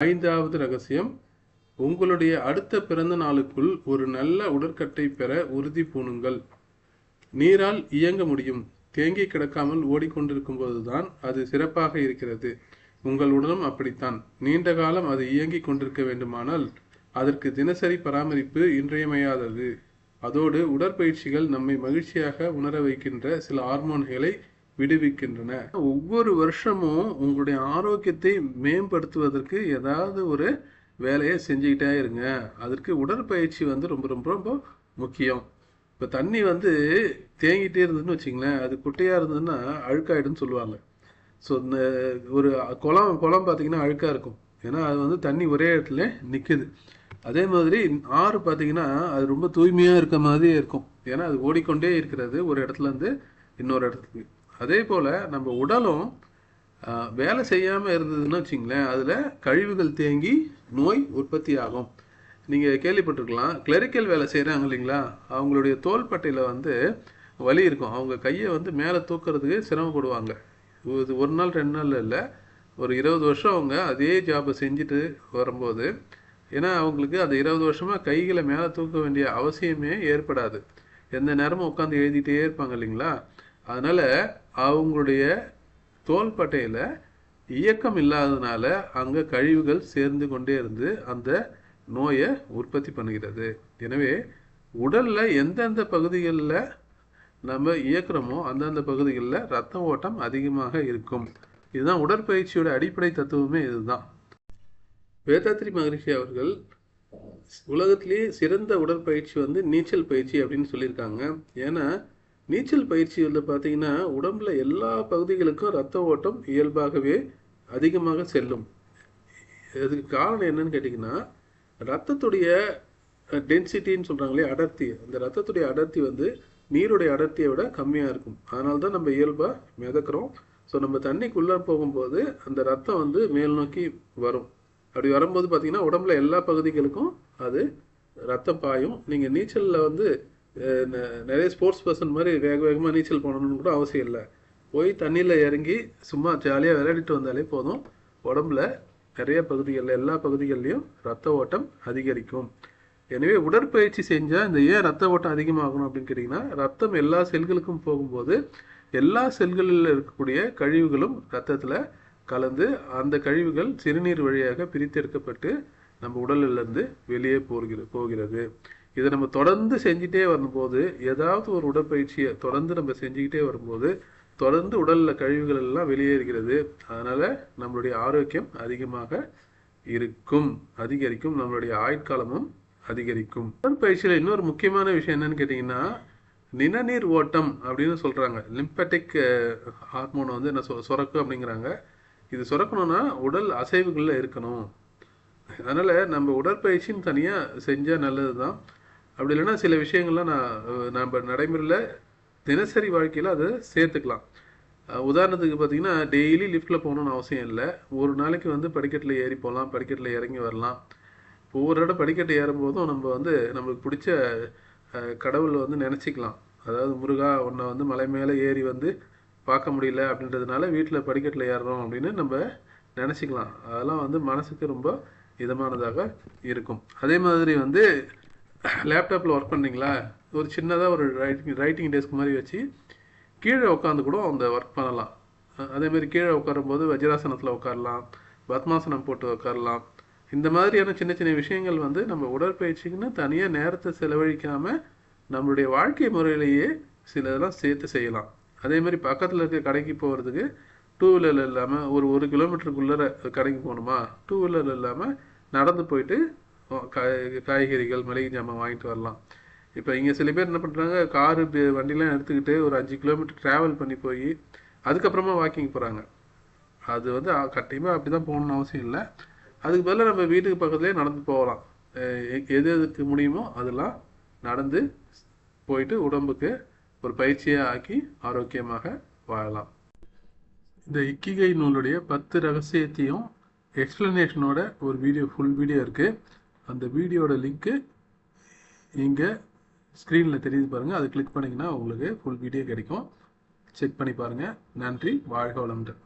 ஐந்தாவது ரகசியம், உங்களுடைய அடுத்த பிறந்த நாளுக்குள் ஒரு நல்ல உடற்கட்டை பெற உறுதி பூணுங்கள். நீரால் இயங்க முடியும். தேங்கி கிடக்காமல் ஓடிக்கொண்டிருக்கும் போதுதான் அது சிறப்பாக இருக்கிறது. உங்கள் உடலும் அப்படித்தான். நீண்ட காலம் அது இயங்கிக் கொண்டிருக்க வேண்டுமானால் அதற்கு தினசரி பராமரிப்பு இன்றியமையாதது. அதோடு உடற்பயிற்சிகள் நம்மை மகிழ்ச்சியாக உணர வைக்கின்ற சில ஹார்மோன்களை விடுவிக்கின்றன. ஒவ்வொரு வருஷமும் உங்களுடைய ஆரோக்கியத்தை மேம்படுத்துவதற்கு ஏதாவது ஒரு வேலையை செஞ்சுக்கிட்டே இருங்க. அதற்கு உடற்பயிற்சி ரொம்ப ரொம்ப ரொம்ப முக்கியம். இப்போ தண்ணி தேங்கிட்டே இருந்ததுன்னு வச்சிங்களேன், அது குட்டையாக இருந்ததுன்னா அழுக்காயிடுன்னு சொல்லுவாங்க. ஸோ இந்த ஒரு குளம் பார்த்தீங்கன்னா அழுக்காக இருக்கும். ஏன்னா அது தண்ணி ஒரே இடத்துல நிற்குது. அதே மாதிரி ஆறு பார்த்தீங்கன்னா அது ரொம்ப தூய்மையாக இருக்க மாதிரி இருக்கும். ஏன்னா அது ஓடிக்கொண்டே இருக்கிறது ஒரு இடத்துலேருந்து இன்னொரு இடத்துக்கு. அதே போல் நம்ம உடலும் வேலை செய்யாமல் இருந்ததுன்னு வச்சிங்களேன், அதில் கழிவுகள் தேங்கி நோய் உற்பத்தி ஆகும். நீங்கள் கேள்விப்பட்டிருக்கலாம், கிளரிக்கல் வேலை செய்கிறாங்க இல்லைங்களா, அவங்களுடைய தோள்பட்டையில் வலி இருக்கும். அவங்க கையை மேலே தூக்கிறதுக்கு சிரமப்படுவாங்க. இது ஒரு நாள் 2 நாள் இல்லை, ஒரு 20 வருஷம் அவங்க அதே ஜாபை செஞ்சுட்டு வரும்போது, ஏன்னா அவங்களுக்கு அந்த 20 வருஷமாக கைகளை மேலே தூக்க வேண்டிய அவசியமே ஏற்படாது. எந்த நேரமும் உட்காந்து எழுதிட்டே இருப்பாங்க இல்லைங்களா. அதனால் அவங்களுடைய தோள்பட்டையில் இயக்கம் இல்லாததுனால அங்கே கழிவுகள் சேர்ந்து கொண்டே இருந்து அந்த நோயை உற்பத்தி பண்ணுகிறது. எனவே உடலில் எந்தெந்த பகுதிகளில் நம்ம இயக்கிறோமோ அந்தந்த பகுதிகளில் ரத்த ஓட்டம் அதிகமாக இருக்கும். இதுதான் உடற்பயிற்சியோட அடிப்படை தத்துவமே. இதுதான் வேதாத்ரி மகரிஷி அவர்கள் உலகத்திலேயே சிறந்த உடற்பயிற்சி நீச்சல் பயிற்சி அப்படின்னு சொல்லியிருக்காங்க. ஏன்னா நீச்சல் பயிற்சி பார்த்தீங்கன்னா உடம்புல எல்லா பகுதிகளுக்கும் ரத்த ஓட்டம் இயல்பாகவே அதிகமாக செல்லும். அதுக்கு காரணம் என்னன்னு கேட்டிங்கன்னா, ரத்தத்துடைய டென்சிட்டின்னு சொல்கிறாங்களே, அடர்த்தி, அந்த ரத்தத்துடைய அடர்த்தி நீருடைய அடர்த்தியை விட கம்மியாக இருக்கும். அதனால தான் நம்ம இயல்பாக மிதக்கிறோம். ஸோ நம்ம தண்ணிக்குள்ளே போகும்போது அந்த ரத்தம் மேல் நோக்கி வரும். அப்படி வரும்போது பார்த்தீங்கன்னா உடம்புல எல்லா பகுதிகளுக்கும் அது ரத்தம் பாயும். நீங்கள் நீச்சலில் நிறைய ஸ்போர்ட்ஸ் பர்சன் மாதிரி வேகமாக நீச்சல் போடணும்னு கூட அவசியம் இல்லை. போய் தண்ணியில் இறங்கி சும்மா ஜாலியாக விளையாடிட்டு வந்தாலே போதும். உடம்புல நிறைய பகுதிகளில் எல்லா பகுதிகள்லையும் ரத்த ஓட்டம் அதிகரிக்கும். எனவே உடற்பயிற்சி செஞ்சால் ஏன் ரத்த ஓட்டம் அதிகமாகணும் அப்படின்னு கேட்டிங்கன்னா, ரத்தம் எல்லா செல்களுக்கும் போகும்போது எல்லா செல்களில் இருக்கக்கூடிய கழிவுகளும் ரத்தத்தில் கலந்து அந்த கழிவுகள் சிறுநீர் வழியாக பிரித்தெடுக்கப்பட்டு நம்ம உடலிலிருந்து வெளியே போகிறது. இதை நம்ம தொடர்ந்து செஞ்சுட்டே வரும்போது, ஏதாவது ஒரு உடற்பயிற்சியை தொடர்ந்து நம்ம செஞ்சுக்கிட்டே வரும்போது தொடர்ந்து உடலில் கழிவுகள் எல்லாம் வெளியேறுகிறது. அதனால் நம்மளுடைய ஆரோக்கியம் அதிகமாக அதிகரிக்கும். நம்மளுடைய ஆயுட்காலமும் அதிகரிக்கும். உடற்பயிற்சியில் இன்னொரு முக்கியமான விஷயம் என்னன்னு கேட்டிங்கன்னா, நிணநீர் ஓட்டம் அப்படின்னு சொல்கிறாங்க. லிம்பேட்டிக் ஹார்மோனை என்ன சுரக்கும் அப்படிங்கிறாங்க. இது சுரக்கணும்னா உடல் அசைவுகளில் இருக்கணும். அதனால் நம்ம உடற்பயிற்சின்னு தனியாக செஞ்சால் நல்லது தான். அப்படி இல்லைன்னா சில விஷயங்கள்லாம் நம்ம நடைமுறையில் தினசரி வாழ்க்கையில் அதை சேர்த்துக்கலாம். உதாரணத்துக்கு பார்த்திங்கன்னா, டெய்லி லிஃப்ட்டில் போகணுன்னு அவசியம் இல்லை. ஒரு நாளைக்கு படிக்கட்டில் ஏறி போகலாம், படிக்கட்டில் இறங்கி வரலாம். ஒவ்வொரு இடம் படிக்கட்டு ஏறும்போதும் நம்ம நம்மளுக்கு பிடிச்ச கடவுளை நினச்சிக்கலாம். அதாவது முருகா, உன்னை மலை மேலே ஏறி பார்க்க முடியல அப்படின்றதுனால வீட்டில் படிக்கட்டில் ஏறுறோம் அப்படின்னு நம்ம நினச்சிக்கலாம். அதெல்லாம் மனசுக்கு ரொம்ப இதமானதாக இருக்கும். அதே மாதிரி லேப்டாப்பில் ஒர்க் பண்ணுறீங்களா, ஒரு சின்னதாக ஒரு ரைட்டிங் டெஸ்க் மாதிரி வச்சு கீழே உட்காந்து கூட அந்த ஒர்க் பண்ணலாம். அதேமாதிரி கீழே உட்காரும்போது வஜ்ராசனத்தில் உட்காரலாம், பத்மாசனம் போட்டு உட்காரலாம். இந்த மாதிரியான சின்ன சின்ன விஷயங்கள் நம்ம உடற்பயிற்சிக்குன்னு தனியாக நேரத்தை செலவழிக்காமல் நம்மளுடைய வாழ்க்கை முறையிலேயே சில இதெல்லாம் சேர்த்து செய்யலாம். அதேமாதிரி பக்கத்தில் இருக்க கடைக்கு போகிறதுக்கு 2 வீலர் இல்லாமல் ஒரு கிலோமீட்டருக்குள்ளே கடைக்கு போகணுமா, 2 வீலர் இல்லாமல் நடந்து போயிட்டு காய்கறிகள் மளிகை ஜாமான் வாங்கிட்டு வரலாம். இப்போ இங்கே சில பேர் என்ன பண்ணுறாங்க, காரு வண்டிலாம் எடுத்துக்கிட்டு ஒரு 5 கிலோமீட்டர் ட்ராவல் பண்ணி போய் அதுக்கப்புறமா வாக்கிங் போகிறாங்க. அது கண்டிப்பாக அப்படி தான் போகணுன்னு அவசியம் இல்லை. அதுக்கு பதிலாக நம்ம வீட்டுக்கு பக்கத்துலேயே நடந்து போகலாம். எதுக்கு முடியுமோ அதெல்லாம் நடந்து போயிட்டு உடம்புக்கு ஒரு பயிற்சியாக ஆக்கி ஆரோக்கியமாக வாழலாம். இந்த இக்கிகை நூலுடைய 10 ரகசியத்தையும் எக்ஸ்பிளனேஷனோட ஒரு ஃபுல் வீடியோ இருக்குது. அந்த வீடியோட லிங்க்கு இங்கே ஸ்க்ரீனில் தெரியுது பாருங்கள். அதை கிளிக் பண்ணிங்கன்னா உங்களுக்கு ஃபுல் வீடியோ கிடைக்கும். செக் பண்ணி பாருங்கள். நன்றி. வாழ்க வளமுடன்.